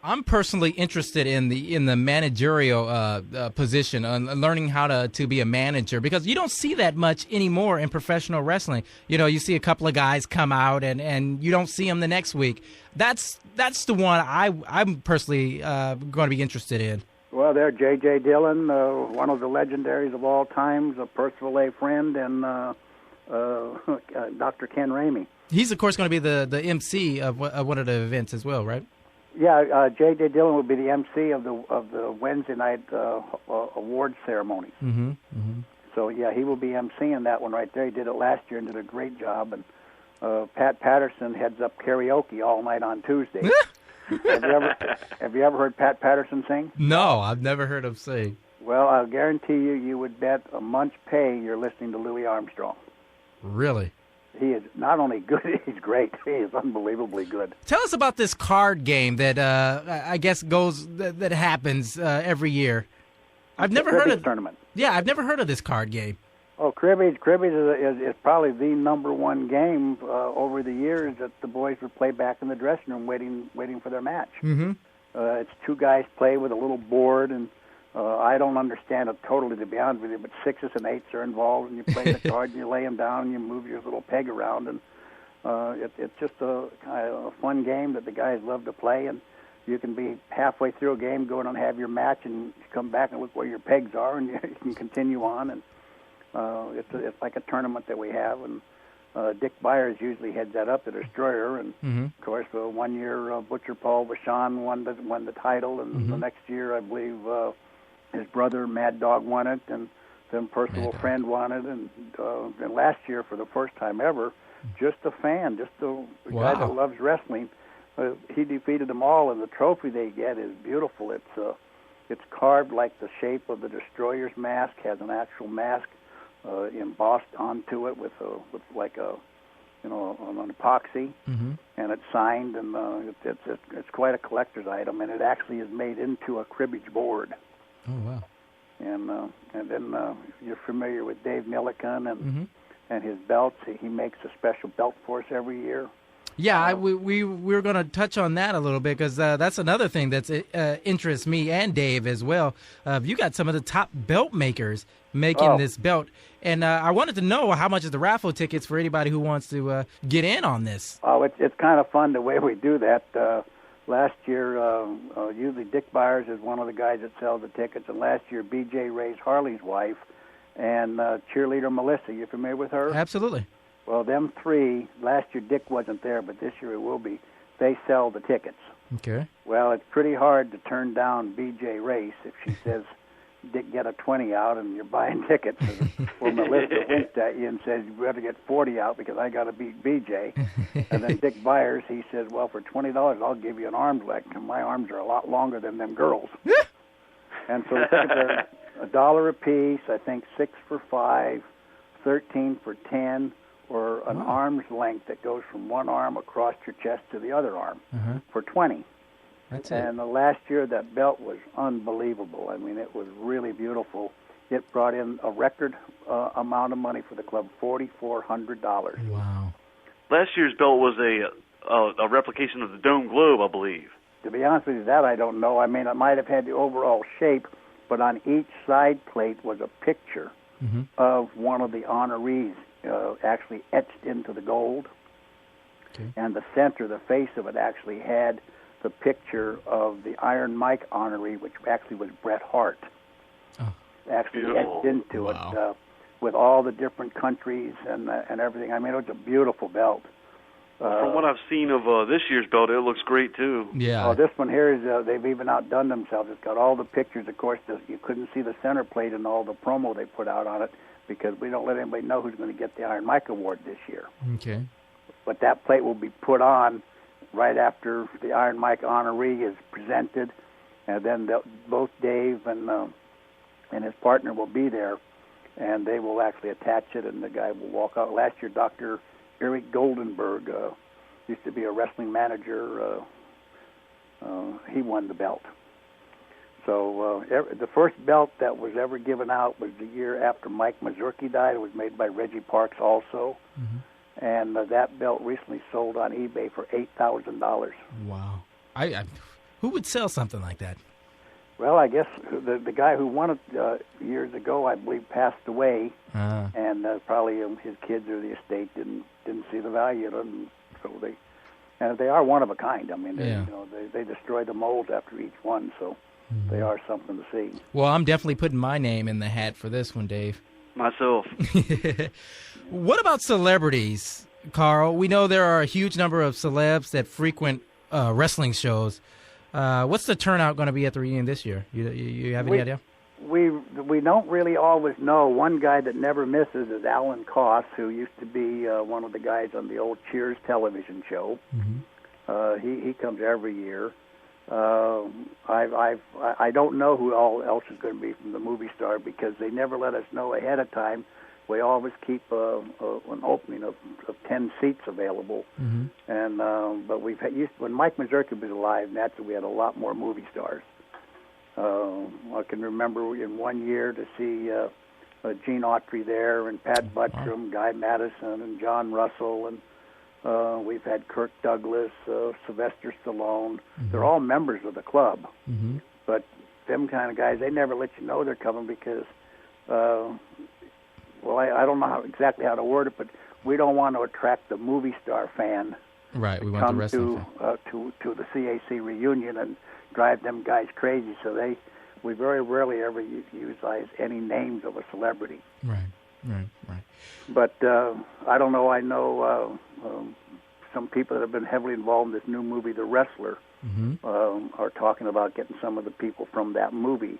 I'm personally interested in the managerial position, learning how to be a manager, because you don't see that much anymore in professional wrestling. You know, you see a couple of guys come out and you don't see them the next week. That's the one I'm personally going to be interested in. Well, there, J.J. Dillon, one of the legendaries of all times, a Percival A. Friend, and Dr. Ken Ramey. He's, of course, going to be the MC of one of the events as well, right? Yeah, J.J. Dillon will be the MC of the Wednesday night awards ceremony. Mm-hmm. Mm-hmm. So, yeah, he will be MCing that one right there. He did it last year and did a great job. And Pat Patterson heads up karaoke all night on Tuesday. Have you ever heard Pat Patterson sing? No, I've never heard him sing. Well, I'll guarantee you would bet a month's pay you're listening to Louis Armstrong. Really? He is not only good, he's great. He is unbelievably good. Tell us about this card game that I guess that happens every year. I've never heard of tournament. Yeah, I've never heard of this card game. Oh, cribbage is probably the number one game over the years that the boys would play back in the dressing room waiting for their match. Mm-hmm. It's two guys play with a little board, and I don't understand it totally, to be honest with you, but sixes and eights are involved, and you play the card, and you lay them down, and you move your little peg around, and it's just a fun game that the guys love to play, and you can be halfway through a game, go in and have your match, and you come back and look where your pegs are, and you can continue on, and it's like a tournament that we have, and Dick Byers usually heads that up, the Destroyer, and of course, 1 year Butcher Paul Vachon won the title, and the next year I believe his brother Mad Dog won it, and then Percival Friend won it, and last year for the first time ever, just a fan, just a guy that loves wrestling, he defeated them all, and the trophy they get is beautiful. It's carved like the shape of the Destroyer's mask, has an actual mask embossed onto it with like an epoxy, and it's signed, and it's quite a collector's item, and it actually is made into a cribbage board. Oh wow! And then you're familiar with Dave Milliken and his belts. He makes a special belt for us every year. Yeah, we were going to touch on that a little bit, because that's another thing that interests me and Dave as well. You got some of the top belt makers making this belt, and I wanted to know how much is the raffle tickets for anybody who wants to get in on this. Oh, it's kind of fun the way we do that. Last year, usually Dick Byers is one of the guys that sells the tickets, and last year B.J. Ray's Harley's wife and cheerleader Melissa. You familiar with her? Absolutely. Well, them three, last year Dick wasn't there, but this year it will be, they sell the tickets. Okay. Well, it's pretty hard to turn down B.J. Race if she says, Dick, get a 20 out and you're buying tickets. Well, Melissa winked at you and says, you better get 40 out because I got to beat B.J. And then Dick Byers, he says, well, for $20, I'll give you an arm's length, and my arms are a lot longer than them girls. And so the tickets are $1 a piece, I think 6 for $5, 13 for 10, or an arm's length that goes from one arm across your chest to the other arm for 20. That's it. And last year that belt was unbelievable. I mean, it was really beautiful. It brought in a record amount of money for the club, $4,400. Wow. Last year's belt was a replication of the Dome Globe, I believe. To be honest with you, that I don't know. I mean, it might have had the overall shape, but on each side plate was a picture of one of the honorees actually etched into the gold. Okay. And the center, the face of it, actually had the picture of the Iron Mike honoree, which actually was Bret Hart. Oh. Actually etched into it with all the different countries and everything. I mean, it was a beautiful belt. From what I've seen of this year's belt, it looks great, too. Yeah. Oh, this one here, is they've even outdone themselves. It's got all the pictures. Of course, you couldn't see the center plate and all the promo they put out on it because we don't let anybody know who's going to get the Iron Mike Award this year. Okay. But that plate will be put on right after the Iron Mike honoree is presented, and then both Dave and his partner will be there, and they will actually attach it, and the guy will walk out. Last year, Dr. Eric Goldenberg used to be a wrestling manager. He won the belt. So the first belt that was ever given out was the year after Mike Mazurki died. It was made by Reggie Parks also. And that belt recently sold on eBay for $8,000. Wow. Who would sell something like that? Well, I guess the guy who won it years ago, I believe, passed away, and probably his kids or the estate didn't see the value of it, and so they are one of a kind. I mean, they destroy the molds after each one, so they are something to see. Well, I'm definitely putting my name in the hat for this one, Dave. Myself. What about celebrities, Karl? We know there are a huge number of celebs that frequent wrestling shows. What's the turnout going to be at the reunion this year? You have any idea? We don't really always know. One guy that never misses is Alan Koss, who used to be one of the guys on the old Cheers television show. Mm-hmm. He comes every year. I don't know who else is going to be from the movie star because they never let us know ahead of time. We always keep an opening of 10 seats available, and but when Mike Mazurka was alive, naturally we had a lot more movie stars. I can remember in one year to see Gene Autry there, and Pat Buttram, Guy Madison, and John Russell, and we've had Kirk Douglas, Sylvester Stallone. They're all members of the club, but them kind of guys, they never let you know they're coming because. Well, I don't know exactly how to word it, but we don't want to attract the movie star fan. Right, we want the wrestling fan. To the CAC reunion and drive them guys crazy. So we very rarely ever use any names of a celebrity. Right. But I don't know. I know some people that have been heavily involved in this new movie, The Wrestler, are talking about getting some of the people from that movie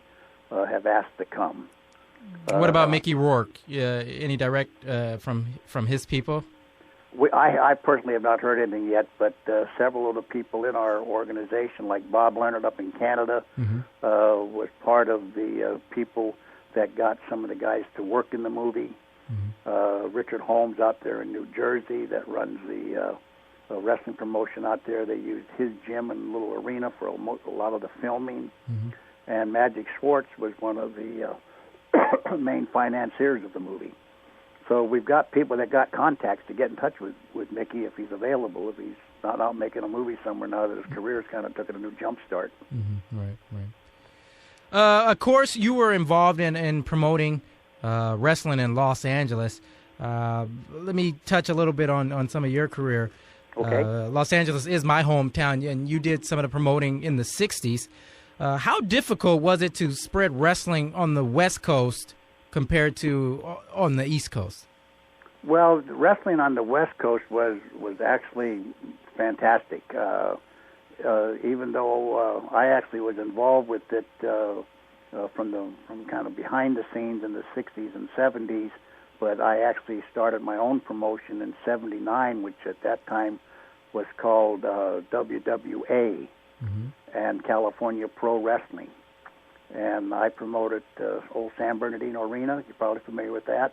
have asked to come. What about Mickey Rourke? Any direct from his people? I personally have not heard anything yet, but several of the people in our organization, like Bob Leonard up in Canada, was part of the people that got some of the guys to work in the movie. Richard Holmes out there in New Jersey that runs the wrestling promotion out there. They used his gym and little arena for a lot of the filming. And Magic Schwartz was one of the main financiers of the movie. So we've got people that got contacts to get in touch with Mickey if he's available, if he's not out making a movie somewhere now that his career's kind of took a new jump start. Right. Of course, you were involved in promoting wrestling in Los Angeles. Let me touch a little bit on some of your career. Okay. Los Angeles is my hometown, and you did some of the promoting in the 60s. How difficult was it to spread wrestling on the West Coast compared to on the East Coast? Well, wrestling on the West Coast was actually fantastic. Even though I actually was involved with it from kind of behind the scenes in the 60s and 70s, but I actually started my own promotion in '79, which at that time was called OWW. And California Pro Wrestling. And I promoted old San Bernardino Arena. You're probably familiar with that.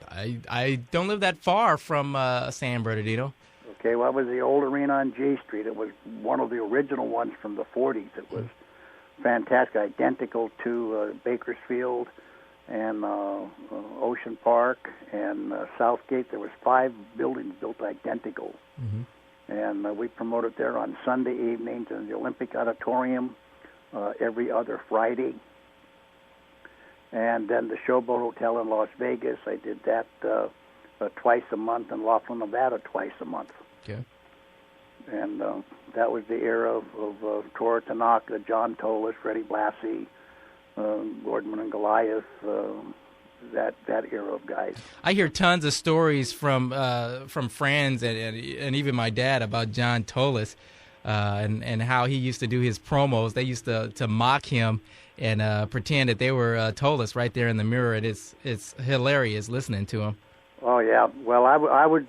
I don't live that far from San Bernardino. Okay, well, it was the old arena on G Street. It was one of the original ones from the 40s. It was fantastic, identical to Bakersfield and Ocean Park and Southgate. There was 5 buildings built identical. And we promoted there on Sunday evenings in the Olympic Auditorium every other Friday. And then the Showboat Hotel in Las Vegas, I did that twice a month, and Laughlin, Nevada twice a month. Okay. And that was the era of Tora Tanaka, John Tolis, Freddie Blassie, Gordon and Goliath, that era of guys. I hear tons of stories from friends and even my dad about John Tolis and how he used to do his promos. They used to mock him and pretend that they were Tolis right there in the mirror. It's hilarious listening to him. Oh yeah. Well, I would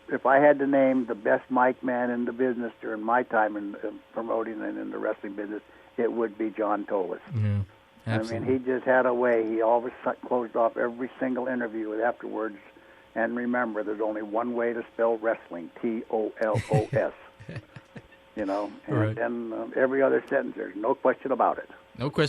if I had to name the best mic man in the business during my time in promoting and in the wrestling business, it would be John Tolis. Yeah. Absolutely. I mean, he just had a way. He always closed off every single interview with afterwards. And remember, there's only one way to spell wrestling: T-O-L-O-S. You know, and right. then every other sentence, there's no question about it. No question.